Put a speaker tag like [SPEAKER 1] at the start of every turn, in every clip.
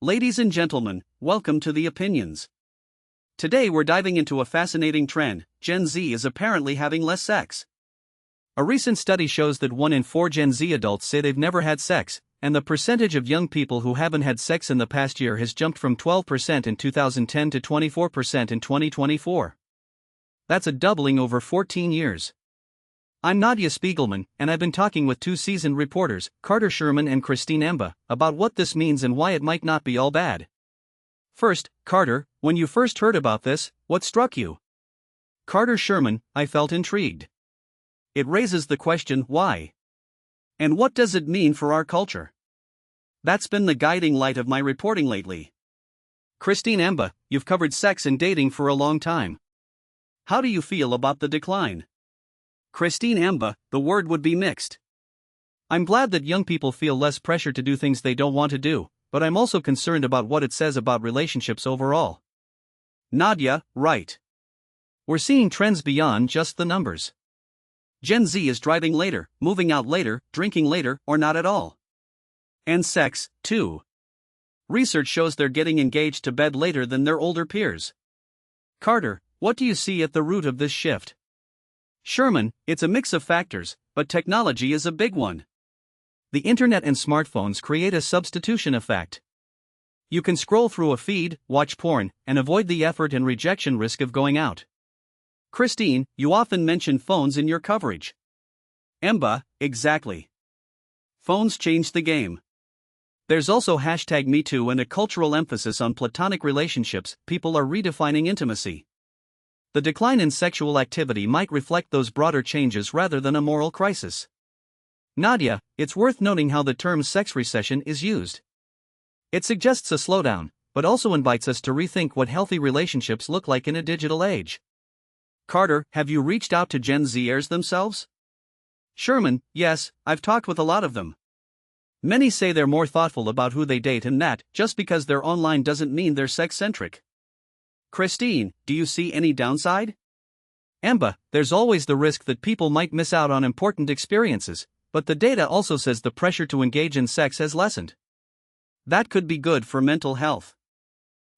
[SPEAKER 1] Ladies and gentlemen, welcome to the Opinions. Today we're diving into a fascinating trend. Gen Z is apparently having less sex. A recent study shows that 1 in 4 Gen Z adults say they've never had sex, and the percentage of young people who haven't had sex in the past year has jumped from 12% in 2010 to 24% in 2024. That's a doubling over 14 years. I'm Nadia Spiegelman, and I've been talking with two seasoned reporters, Carter Sherman and Christine Emba, about what this means and why it might not be all bad. First, Carter, when you first heard about this, what struck you? Carter Sherman, I felt intrigued. It raises the question, why? And what does it mean for our culture? That's been the guiding light of my reporting lately. Christine Emba, you've covered sex and dating for a long time. How do you feel about the decline? Christine Emba, the word would be mixed. I'm glad that young people feel less pressure to do things they don't want to do, but I'm also concerned about what it says about relationships overall. Nadia, right. We're seeing trends beyond just the numbers. Gen Z is driving later, moving out later, drinking later, or not at all. And sex, too. Research shows they're getting engaged to bed later than their older peers. Carter, what do you see at the root of this shift? Sherman, it's a mix of factors, but technology is a big one. The internet and smartphones create a substitution effect. You can scroll through a feed, watch porn, and avoid the effort and rejection risk of going out. Christine, you often mention phones in your coverage. Emba, exactly. Phones change the game. There's also #MeToo and a cultural emphasis on platonic relationships. People are redefining intimacy. The decline in sexual activity might reflect those broader changes rather than a moral crisis. Nadia, it's worth noting how the term sex recession is used. It suggests a slowdown, but also invites us to rethink what healthy relationships look like in a digital age. Carter, have you reached out to Gen Z-ers themselves? Sherman, yes, I've talked with a lot of them. Many say they're more thoughtful about who they date and that, just because they're online doesn't mean they're sex-centric. Christine, do you see any downside? Emba, there's always the risk that people might miss out on important experiences, but the data also says the pressure to engage in sex has lessened. That could be good for mental health.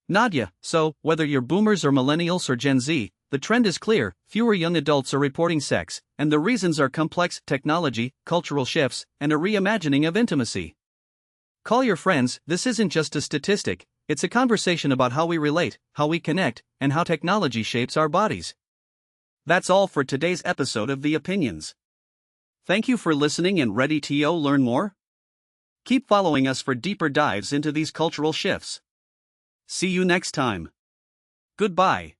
[SPEAKER 1] Nadia, so, whether you're boomers or millennials or Gen Z, the trend is clear: fewer young adults are reporting sex, and the reasons are complex: technology, cultural shifts, and a reimagining of intimacy. Call your friends, this isn't just a statistic. It's a conversation about how we relate, how we connect, and how technology shapes our bodies. That's all for today's episode of The Opinions. Thank you for listening and ready to learn more? Keep following us for deeper dives into these cultural shifts. See you next time. Goodbye.